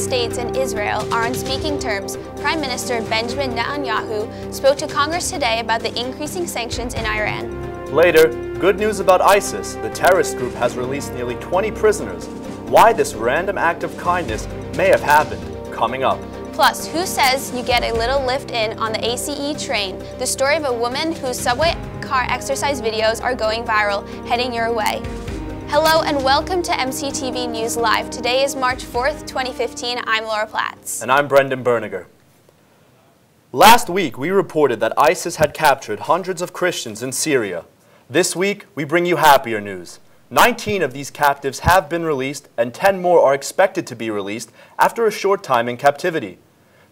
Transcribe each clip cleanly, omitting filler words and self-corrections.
States and Israel are on speaking terms, Prime Minister Benjamin Netanyahu spoke to Congress today about the increasing sanctions in Iran. Later, good news about ISIS. The terrorist group has released nearly 20 prisoners. Why this random act of kindness may have happened. Coming up. Plus, who says you get a little lift in on the ACE train? The story of a woman whose subway car exercise videos are going viral, heading your way. Hello and welcome to MCTV News Live. Today is March 4th, 2015. I'm Laura Platts. And I'm Brendan Berniger. Last week, we reported that ISIS had captured hundreds of Christians in Syria. This week, we bring you happier news. 19 of these captives have been released, and 10 more are expected to be released after a short time in captivity.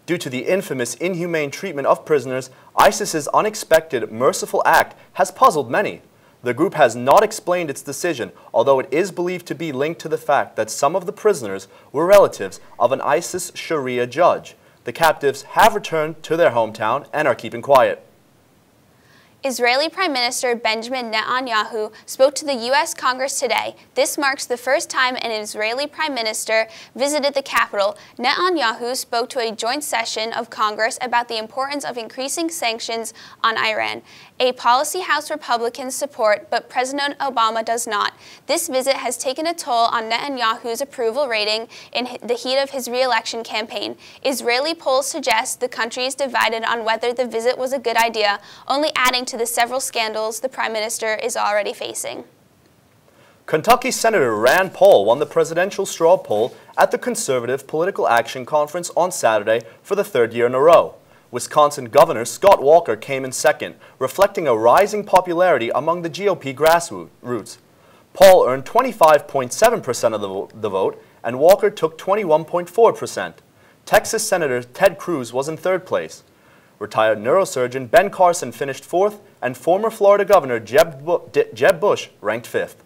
Due to the infamous inhumane treatment of prisoners, ISIS's unexpected, merciful act has puzzled many. The group has not explained its decision, although it is believed to be linked to the fact that some of the prisoners were relatives of an ISIS Sharia judge. The captives have returned to their hometown and are keeping quiet. Israeli Prime Minister Benjamin Netanyahu spoke to the U.S. Congress today. This marks the first time an Israeli Prime Minister visited the capital. Netanyahu spoke to a joint session of Congress about the importance of increasing sanctions on Iran, a policy House Republicans support, but President Obama does not. This visit has taken a toll on Netanyahu's approval rating in the heat of his re-election campaign. Israeli polls suggest the country is divided on whether the visit was a good idea, only adding to the several scandals the Prime Minister is already facing. Kentucky Senator Rand Paul won the presidential straw poll at the Conservative Political Action Conference on Saturday for the third year in a row. Wisconsin Governor Scott Walker came in second, reflecting a rising popularity among the GOP grassroots. Paul earned 25.7% of the vote, and Walker took 21.4%. Texas Senator Ted Cruz was in third place. Retired neurosurgeon Ben Carson finished fourth, and former Florida Governor Jeb Bush ranked fifth.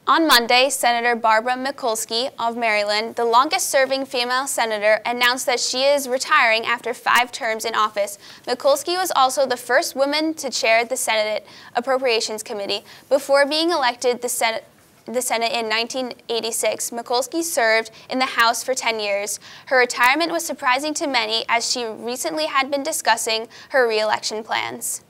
On Monday, Senator Barbara Mikulski of Maryland, the longest-serving female senator, announced that she is retiring after 5 terms in office. Mikulski was also the first woman to chair the Senate Appropriations Committee. Before being elected the Senate in 1986, Mikulski served in the House for 10 years. Her retirement was surprising to many, as she recently had been discussing her re-election plans.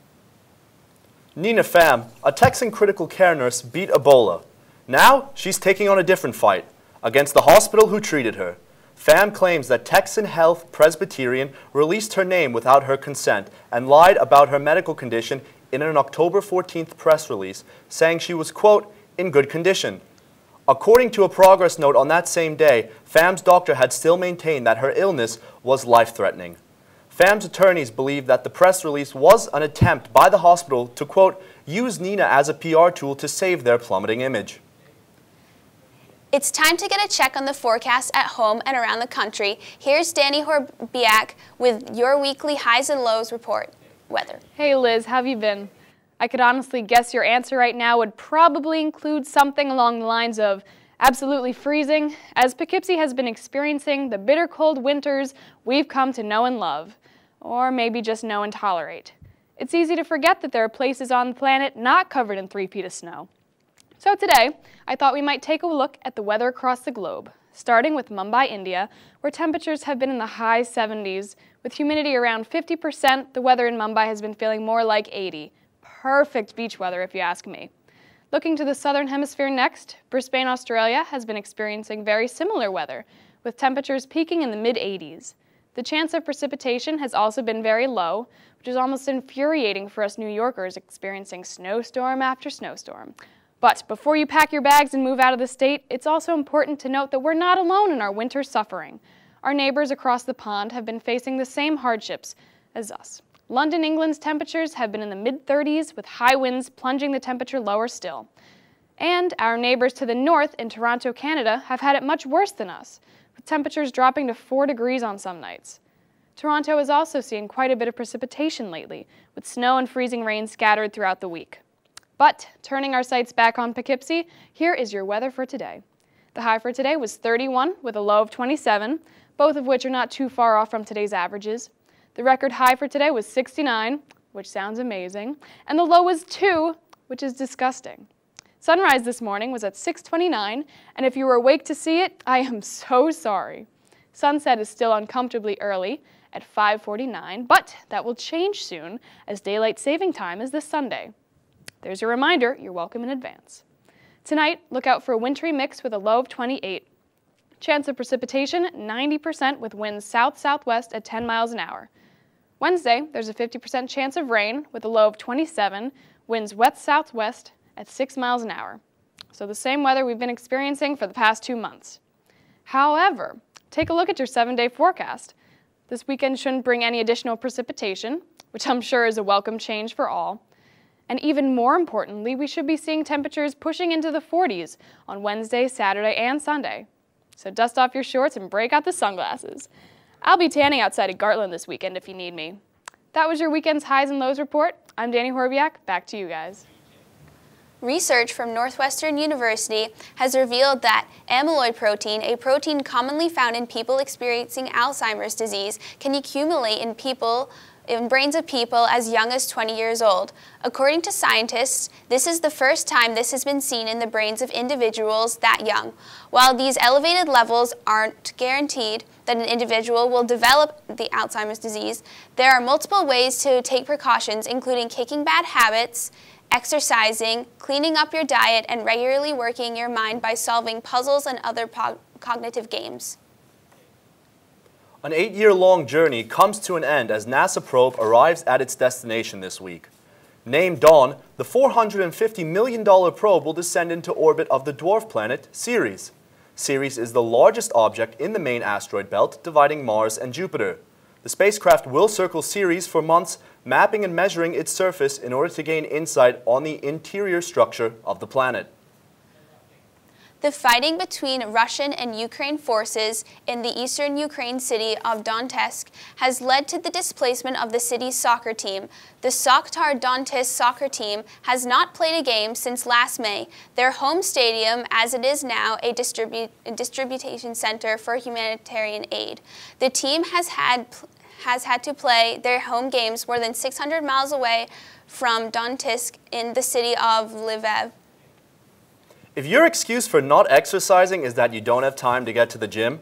Nina Pham, a Texan critical care nurse, beat Ebola. Now, she's taking on a different fight against the hospital who treated her. Pham claims that Texan Health Presbyterian released her name without her consent and lied about her medical condition in an October 14th press release, saying she was, quote, in good condition. According to a progress note on that same day, Pham's doctor had still maintained that her illness was life-threatening. Pham's attorneys believe that the press release was an attempt by the hospital to, quote, use Nina as a PR tool to save their plummeting image. It's time to get a check on the forecast at home and around the country. Here's Danny Horbiak with your weekly highs and lows report. Weather. Hey Liz, how have you been? I could honestly guess your answer right now would probably include something along the lines of absolutely freezing, as Poughkeepsie has been experiencing the bitter cold winters we've come to know and love, or maybe just know and tolerate. It's easy to forget that there are places on the planet not covered in 3 feet of snow. So today, I thought we might take a look at the weather across the globe, starting with Mumbai, India, where temperatures have been in the high 70s. With humidity around 50%, the weather in Mumbai has been feeling more like 80. Perfect beach weather, if you ask me. Looking to the southern hemisphere next, Brisbane, Australia has been experiencing very similar weather, with temperatures peaking in the mid-80s. The chance of precipitation has also been very low, which is almost infuriating for us New Yorkers experiencing snowstorm after snowstorm. But before you pack your bags and move out of the state, it's also important to note that we're not alone in our winter suffering. Our neighbors across the pond have been facing the same hardships as us. London, England's temperatures have been in the mid-30s, with high winds plunging the temperature lower still. And our neighbors to the north in Toronto, Canada, have had it much worse than us, with temperatures dropping to 4 degrees on some nights. Toronto has also seen quite a bit of precipitation lately, with snow and freezing rain scattered throughout the week. But turning our sights back on Poughkeepsie, here is your weather for today. The high for today was 31 with a low of 27, both of which are not too far off from today's averages. The record high for today was 69, which sounds amazing, and the low was 2, which is disgusting. Sunrise this morning was at 6:29, and if you were awake to see it, I am so sorry. Sunset is still uncomfortably early at 5:49, but that will change soon as daylight saving time is this Sunday. There's your reminder, you're welcome in advance. Tonight, look out for a wintry mix with a low of 28. Chance of precipitation, 90% with winds south-southwest at 10 miles an hour. Wednesday, there's a 50% chance of rain with a low of 27, winds west-southwest at 6 miles an hour. So the same weather we've been experiencing for the past 2 months. However, take a look at your 7-day forecast. This weekend shouldn't bring any additional precipitation, which I'm sure is a welcome change for all. And even more importantly, we should be seeing temperatures pushing into the 40s on Wednesday, Saturday, and Sunday. So dust off your shorts and break out the sunglasses. I'll be tanning outside of Gartland this weekend if you need me. That was your weekend's highs and lows report. I'm Danny Horbiak. Back to you guys. Research from Northwestern University has revealed that amyloid protein, a protein commonly found in people experiencing Alzheimer's disease, can accumulate in brains of people as young as 20 years old. According to scientists, this is the first time this has been seen in the brains of individuals that young. While these elevated levels aren't guaranteed that an individual will develop the Alzheimer's disease, there are multiple ways to take precautions, including kicking bad habits, exercising, cleaning up your diet, and regularly working your mind by solving puzzles and other cognitive games. An 8-year-long journey comes to an end as NASA probe arrives at its destination this week. Named Dawn, the $450 million probe will descend into orbit of the dwarf planet Ceres. Ceres is the largest object in the main asteroid belt dividing Mars and Jupiter. The spacecraft will circle Ceres for months, mapping and measuring its surface in order to gain insight on the interior structure of the planet. The fighting between Russian and Ukraine forces in the eastern Ukraine city of Donetsk has led to the displacement of the city's soccer team. The Shakhtar Donetsk soccer team has not played a game since last May. Their home stadium, as it is now, a distribution center for humanitarian aid. The team has had to play their home games more than 600 miles away from Donetsk in the city of Lviv. If your excuse for not exercising is that you don't have time to get to the gym,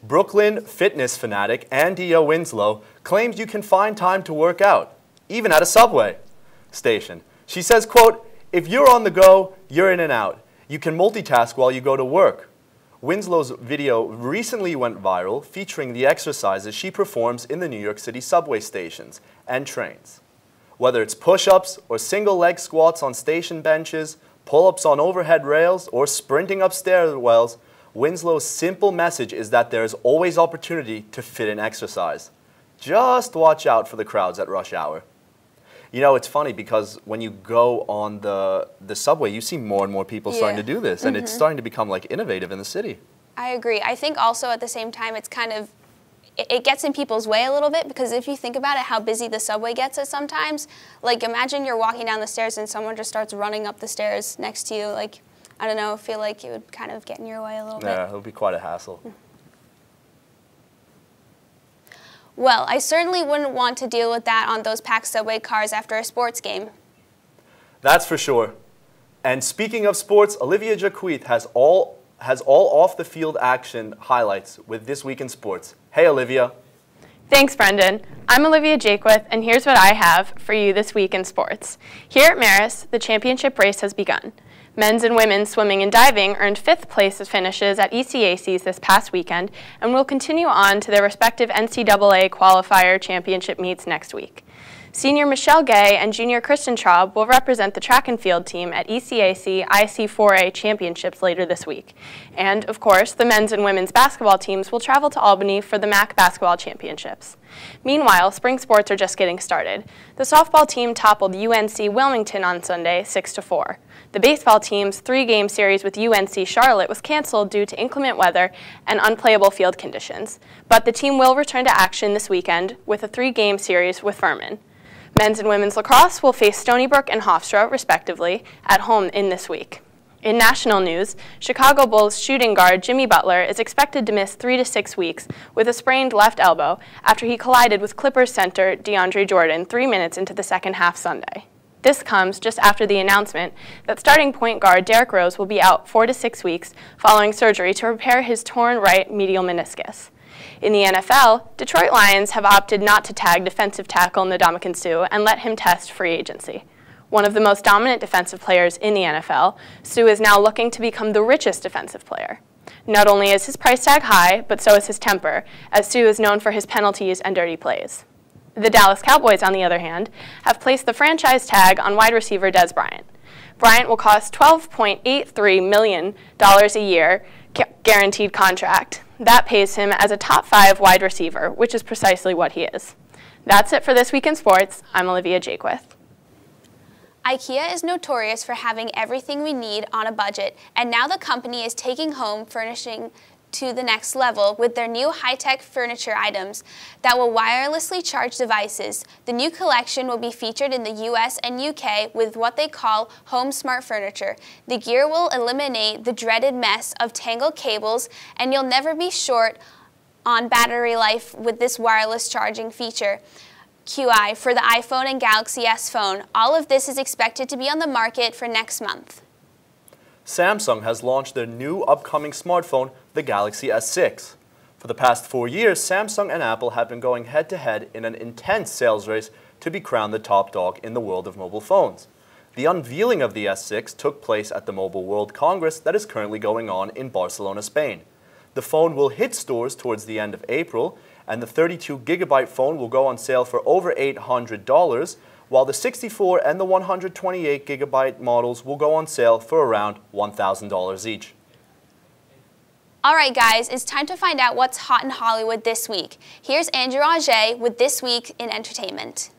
Brooklyn fitness fanatic Andia Winslow claims you can find time to work out, even at a subway station. She says, quote, "If you're on the go, you're in and out. You can multitask while you go to work." Winslow's video recently went viral, featuring the exercises she performs in the New York City subway stations and trains. Whether it's push-ups or single-leg squats on station benches, pull-ups on overhead rails, or sprinting up stairwells, Winslow's simple message is that there is always opportunity to fit in exercise. Just watch out for the crowds at rush hour. You know, it's funny because when you go on the subway, you see more and more people starting to do this, and it's starting to become like innovative in the city. I agree. I think also at the same time it's kind of, it gets in people's way a little bit, because if you think about it, how busy the subway gets at sometimes, like imagine you're walking down the stairs and someone just starts running up the stairs next to you. Like, I don't know, I feel like it would kind of get in your way a little bit. Yeah, it would be quite a hassle. Well, I certainly wouldn't want to deal with that on those packed subway cars after a sports game. That's for sure. And speaking of sports, Olivia Jaquith has all off-the-field action highlights with This Week in Sports. Hey, Olivia. Thanks, Brendan. I'm Olivia Jaquith, and here's what I have for you this week in sports. Here at Marist, the championship race has begun. Men's and women's swimming and diving earned 5th place finishes at ECACs this past weekend and will continue on to their respective NCAA qualifier championship meets next week. Senior Michelle Gay and junior Kristen Traub will represent the track and field team at ECAC IC4A championships later this week. And, of course, the men's and women's basketball teams will travel to Albany for the MAC basketball championships. Meanwhile, spring sports are just getting started. The softball team toppled UNC Wilmington on Sunday 6-4. The baseball team's 3-game series with UNC Charlotte was canceled due to inclement weather and unplayable field conditions. But the team will return to action this weekend with a 3-game series with Furman. Men's and women's lacrosse will face Stony Brook and Hofstra, respectively, at home in this week. In national news, Chicago Bulls shooting guard Jimmy Butler is expected to miss 3 to 6 weeks with a sprained left elbow after he collided with Clippers center DeAndre Jordan 3 minutes into the second half Sunday. This comes just after the announcement that starting point guard Derrick Rose will be out 4 to 6 weeks following surgery to repair his torn right medial meniscus. In the NFL, Detroit Lions have opted not to tag defensive tackle Ndamukong Suh and let him test free agency. One of the most dominant defensive players in the NFL, Suh is now looking to become the richest defensive player. Not only is his price tag high, but so is his temper, as Suh is known for his penalties and dirty plays. The Dallas Cowboys, on the other hand, have placed the franchise tag on wide receiver Dez Bryant. Bryant will cost $12.83 million a year guaranteed contract. That pays him as a top 5 wide receiver, which is precisely what he is. That's it for This Week in Sports. I'm Olivia Jakewith. IKEA is notorious for having everything we need on a budget, and now the company is taking home furnishing to the next level with their new high-tech furniture items that will wirelessly charge devices. The new collection will be featured in the US and UK with what they call home smart furniture. The gear will eliminate the dreaded mess of tangled cables, and you'll never be short on battery life with this wireless charging feature. QI for the iPhone and Galaxy S phone. All of this is expected to be on the market for next month. Samsung has launched their new upcoming smartphone, the Galaxy S6. For the past 4 years, Samsung and Apple have been going head-to-head in an intense sales race to be crowned the top dog in the world of mobile phones. The unveiling of the S6 took place at the Mobile World Congress that is currently going on in Barcelona, Spain. The phone will hit stores towards the end of April, and the 32GB phone will go on sale for over $800, while the 64 and the 128GB models will go on sale for around $1,000 each. All right, guys, it's time to find out what's hot in Hollywood this week. Here's Andrew Auger with This Week in Entertainment.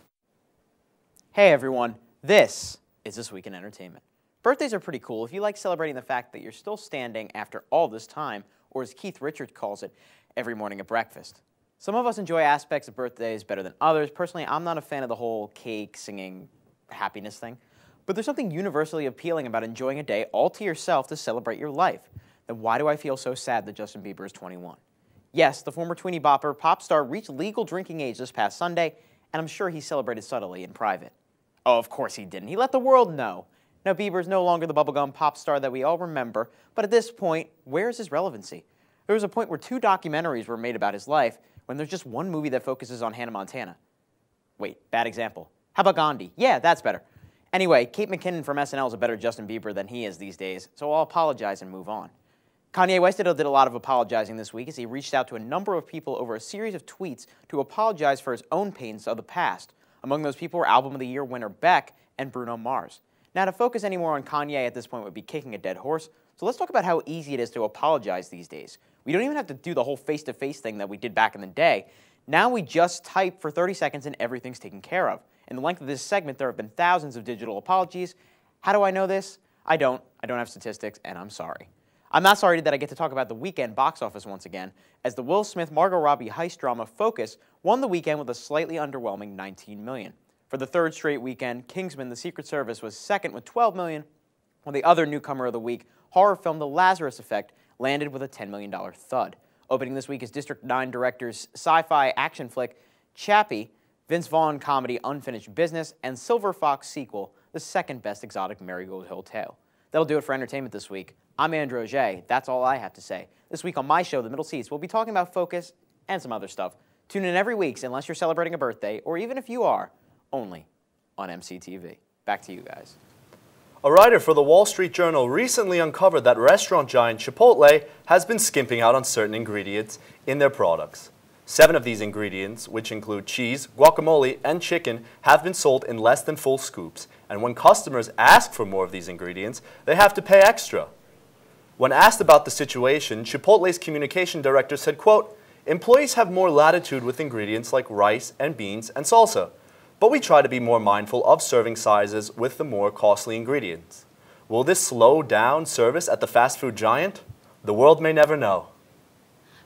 Hey, everyone. This is This Week in Entertainment. Birthdays are pretty cool if you like celebrating the fact that you're still standing after all this time, or as Keith Richards calls it, every morning at breakfast. Some of us enjoy aspects of birthdays better than others. Personally, I'm not a fan of the whole cake, singing, happiness thing. But there's something universally appealing about enjoying a day all to yourself to celebrate your life. Then why do I feel so sad that Justin Bieber is 21? Yes, the former tweenie bopper pop star reached legal drinking age this past Sunday, and I'm sure he celebrated subtly in private. Oh, of course he didn't. He let the world know. Now, Bieber is no longer the bubblegum pop star that we all remember, but at this point, where is his relevancy? There was a point where 2 documentaries were made about his life, when there's just one movie that focuses on Hannah Montana. Wait, bad example. How about Gandhi? Yeah, that's better. Anyway, Kate McKinnon from SNL is a better Justin Bieber than he is these days, so I'll apologize and move on. Kanye West did a lot of apologizing this week as he reached out to a number of people over a series of tweets to apologize for his own pains of the past. Among those people were Album of the Year winner Beck and Bruno Mars. Now, to focus any more on Kanye at this point would be kicking a dead horse, so let's talk about how easy it is to apologize these days. We don't even have to do the whole face-to-face thing that we did back in the day. Now we just type for 30 seconds and everything's taken care of. In the length of this segment, there have been thousands of digital apologies. How do I know this? I don't have statistics, and I'm sorry. I'm not sorry that I get to talk about the weekend box office once again, as the Will Smith-Margot Robbie heist drama Focus won the weekend with a slightly underwhelming $19 million. For the third straight weekend, Kingsman: The Secret Service was second with $12 million, while the other newcomer of the week, horror film The Lazarus Effect, landed with a $10 million thud. Opening this week is District 9 director's sci-fi action flick Chappie, Vince Vaughn comedy Unfinished Business, and Silver Fox sequel, the second best exotic Marigold Hill tale. That'll do it for entertainment this week. I'm Andrew Auger. That's all I have to say. This week on my show, The Middle Seats, we'll be talking about Focus and some other stuff. Tune in every week unless you're celebrating a birthday, or even if you are, only on MCTV. Back to you guys. A writer for the Wall Street Journal recently uncovered that restaurant giant Chipotle has been skimping out on certain ingredients in their products. 7 of these ingredients, which include cheese, guacamole, and chicken, have been sold in less than full scoops, and when customers ask for more of these ingredients, they have to pay extra. When asked about the situation, Chipotle's communication director said, quote, "Employees have more latitude with ingredients like rice and beans and salsa, but we try to be more mindful of serving sizes with the more costly ingredients. Will this slow down service at the fast food giant? The world may never know."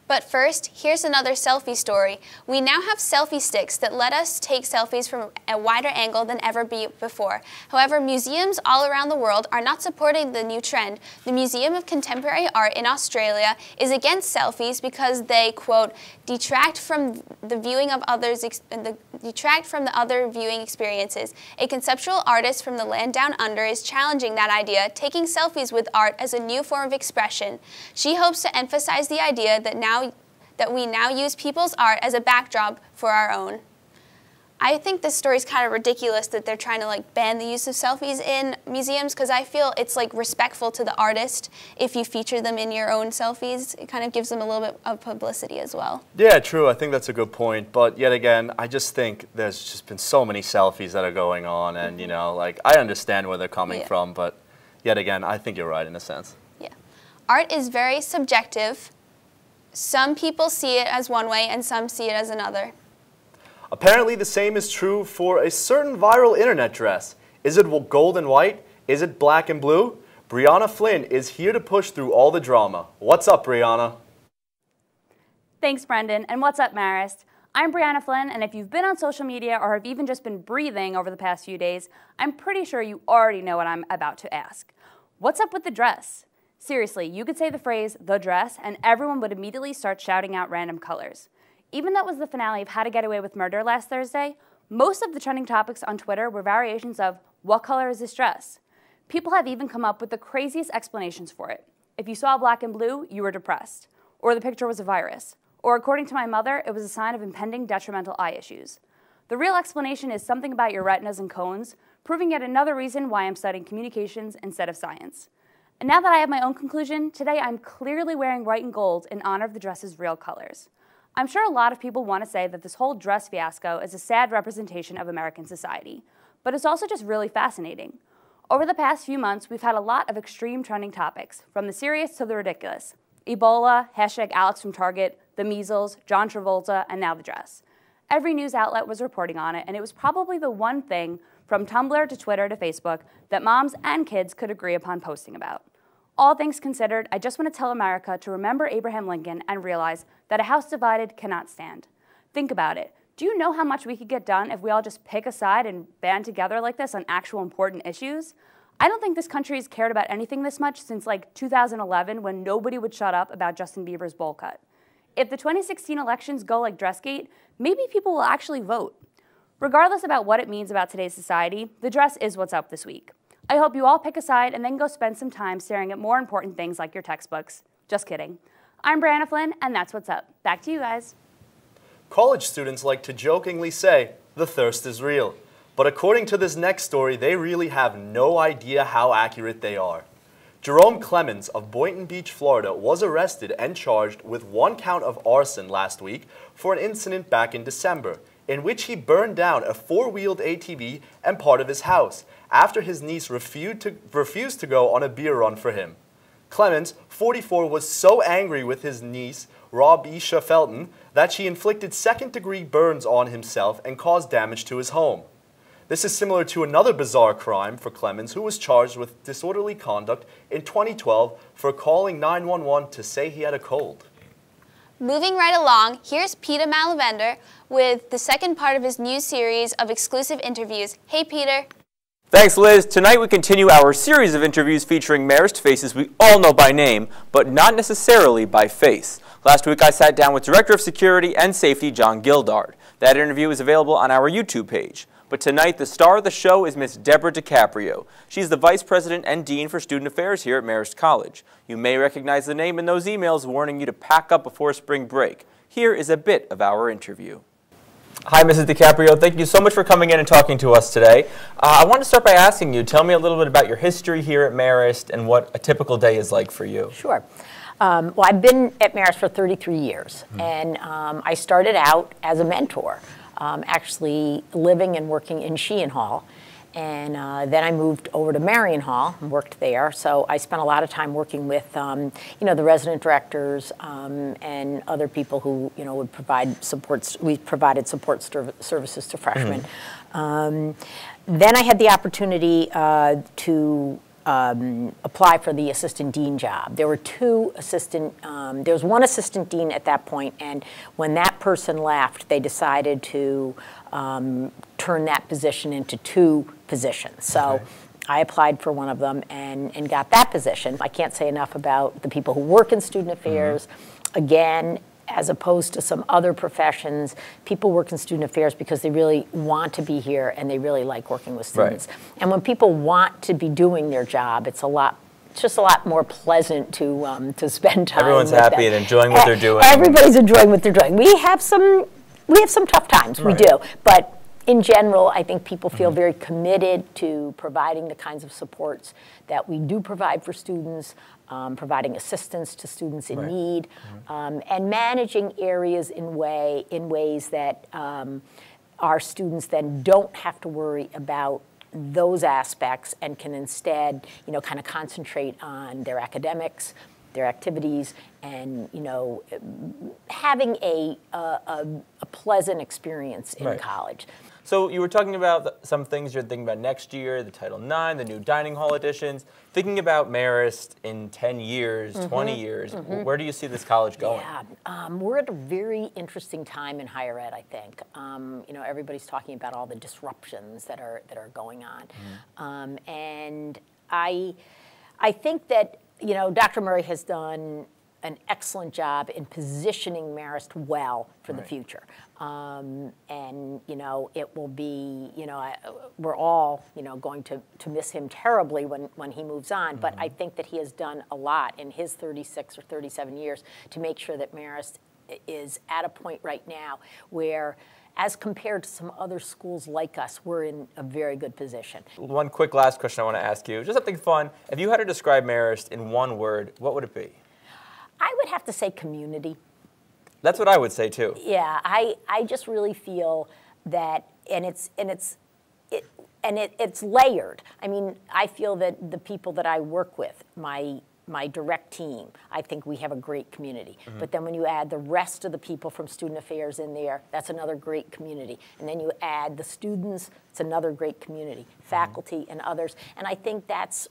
But first, here's another selfie story. We now have selfie sticks that let us take selfies from a wider angle than ever before. However, museums all around the world are not supporting the new trend. The Museum of Contemporary Art in Australia is against selfies because they, quote, detract from the other viewing experiences. A conceptual artist from the land down under is challenging that idea, taking selfies with art as a new form of expression. She hopes to emphasize the idea that that we now use people's art as a backdrop for our own. I think this story is kind of ridiculous that they're trying to like ban the use of selfies in museums, because I feel it's like respectful to the artist if you feature them in your own selfies. It kind of gives them a little bit of publicity as well. Yeah, true. I think that's a good point. But yet again, I just think there's just been so many selfies that are going on, and you know, like I understand where they're coming from, but yet again, I think you're right in a sense. Yeah. Art is very subjective. Some people see it as one way and some see it as another. Apparently, the same is true for a certain viral internet dress. Is it gold and white? Is it black and blue? Brianna Flynn is here to push through all the drama. What's up, Brianna? Thanks, Brendan, and what's up, Marist? I'm Brianna Flynn, and if you've been on social media or have even just been breathing over the past few days, I'm pretty sure you already know what I'm about to ask. What's up with the dress? Seriously, you could say the phrase, the dress, and everyone would immediately start shouting out random colors. Even though it was the finale of How to Get Away with Murder last Thursday, most of the trending topics on Twitter were variations of, what color is this dress? People have even come up with the craziest explanations for it. If you saw black and blue, you were depressed. Or the picture was a virus. Or according to my mother, it was a sign of impending detrimental eye issues. The real explanation is something about your retinas and cones, proving yet another reason why I'm studying communications instead of science. And now that I have my own conclusion, today I'm clearly wearing white and gold in honor of the dress's real colors. I'm sure a lot of people want to say that this whole dress fiasco is a sad representation of American society, but it's also just really fascinating. Over the past few months, we've had a lot of extreme trending topics, from the serious to the ridiculous. Ebola, hashtag Alex from Target, the measles, John Travolta, and now the dress. Every news outlet was reporting on it, and it was probably the one thing, from Tumblr to Twitter to Facebook, that moms and kids could agree upon posting about. All things considered, I just want to tell America to remember Abraham Lincoln and realize that a house divided cannot stand. Think about it. Do you know how much we could get done if we all just pick a side and band together like this on actual important issues? I don't think this country has cared about anything this much since like 2011, when nobody would shut up about Justin Bieber's bowl cut. If the 2016 elections go like Dressgate, maybe people will actually vote. Regardless about what it means about today's society, the dress is what's up this week. I hope you all pick a side and then go spend some time staring at more important things like your textbooks. Just kidding. I'm Brianna Flynn, and that's what's up. Back to you guys. College students like to jokingly say, the thirst is real. But according to this next story, they really have no idea how accurate they are. Jerome Clemens of Boynton Beach, Florida, was arrested and charged with 1 count of arson last week for an incident back in December, in which he burned down a 4-wheeled ATV and part of his house after his niece refused to go on a beer run for him. Clemens, 44, was so angry with his niece, Rob-Isha Felton, that she inflicted second-degree burns on himself and caused damage to his home. This is similar to another bizarre crime for Clemens, who was charged with disorderly conduct in 2012 for calling 911 to say he had a cold. Moving right along, here's Peter Malavender with the second part of his new series of exclusive interviews. Hey, Peter. Thanks, Liz. Tonight we continue our series of interviews featuring Marist faces we all know by name, but not necessarily by face. Last week I sat down with Director of Security and Safety John Gildard. That interview is available on our YouTube page. But tonight the star of the show is Miss Deborah DiCaprio. She's the Vice President and Dean for Student Affairs here at Marist College. You may recognize the name in those emails warning you to pack up before spring break. Here is a bit of our interview. Hi, Mrs. DiCaprio. Thank you so much for coming in and talking to us today. I want to start by asking you, tell me a little bit about your history here at Marist and what a typical day is like for you. Sure. Well, I've been at Marist for 33 years, and I started out as a mentor, actually living and working in Sheehan Hall. And then I moved over to Marion Hall and worked there. So I spent a lot of time working with, you know, the resident directors and other people who, you know, would provide supports. We provided support services to freshmen. Then I had the opportunity to apply for the assistant dean job. There were there was one assistant dean at that point, and when that person left, they decided to turn that position into 2 positions. So I applied for one of them and got that position. I can't say enough about the people who work in student affairs. Again, as opposed to some other professions, people work in student affairs because they really want to be here and they really like working with students. And when people want to be doing their job, it's a lot it's just a lot more pleasant to spend time. Everyone's with happy them. and enjoying what they're doing. Everybody's enjoying what they're doing. We have some tough times, we do, but in general, I think people feel very committed to providing the kinds of supports that we do provide for students, providing assistance to students in need, and managing areas in ways that our students then don't have to worry about those aspects and can instead, kind of concentrate on their academics, their activities, and having a pleasant experience in college. So you were talking about some things you're thinking about next year, the Title IX, the new dining hall additions. Thinking about Marist in 10 years, 20 years, where do you see this college going? Yeah, we're at a very interesting time in higher ed, I think. Everybody's talking about all the disruptions that are going on. And I think that, Dr. Murray has done an excellent job in positioning Marist well for the future. And, it will be, we're all, going to miss him terribly when he moves on. But I think that he has done a lot in his 36 or 37 years to make sure that Marist is at a point right now where, as compared to some other schools like us, we're in a very good position. One quick last question I want to ask you, just something fun. If you had to describe Marist in one word, what would it be? I would have to say community. That's what I would say too. Yeah, I just really feel that, and it's layered. I mean, I feel that the people that I work with, my direct team, I think we have a great community. But then when you add the rest of the people from student affairs in there, that's another great community. And then you add the students, it's another great community, faculty and others. And I think that's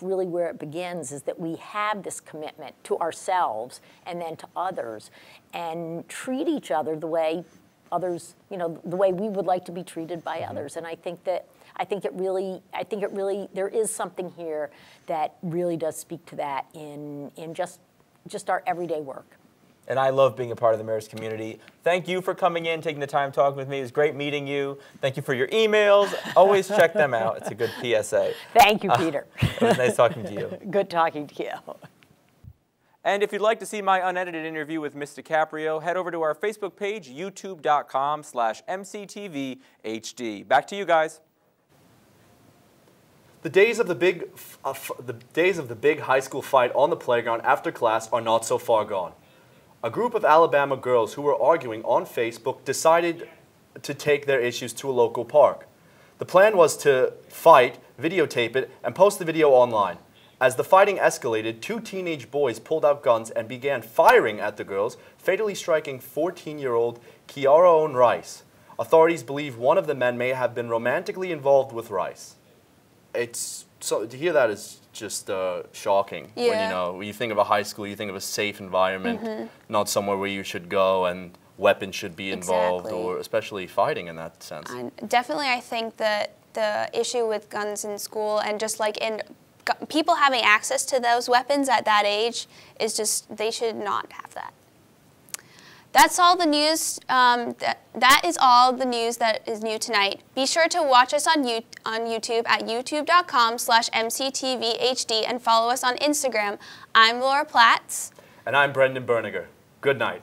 really where it begins, is that we have this commitment to ourselves and then to others, and treat each other the way others, the way we would like to be treated by others. And I think it really, there is something here that really does speak to that in just our everyday work. And I love being a part of the Marist community. Thank you for coming in, taking the time talking with me. It was great meeting you. Thank you for your emails. Always check them out. It's a good PSA. Thank you, Peter. It was nice talking to you. Good talking to you. And if you'd like to see my unedited interview with Ms. DiCaprio, head over to our Facebook page, youtube.com/MCTVHD. Back to you guys. The days of the big high school fight on the playground after class are not so far gone. A group of Alabama girls who were arguing on Facebook decided to take their issues to a local park. The plan was to fight, videotape it, and post the video online. As the fighting escalated, two teenage boys pulled out guns and began firing at the girls, fatally striking 14-year-old Kiara Owen Rice. Authorities believe one of the men may have been romantically involved with Rice. So to hear that is just shocking. Yeah. When you think of a high school, you think of a safe environment, not somewhere where you should go and weapons should be involved, or especially fighting in that sense. Definitely, I think that the issue with guns in school and just like people having access to those weapons at that age is just, they should not have that. That's all the news. That is all the news that is new tonight. Be sure to watch us on YouTube at youtube.com/MCTVHD and follow us on Instagram. I'm Laura Platts. And I'm Brendan Berniger. Good night.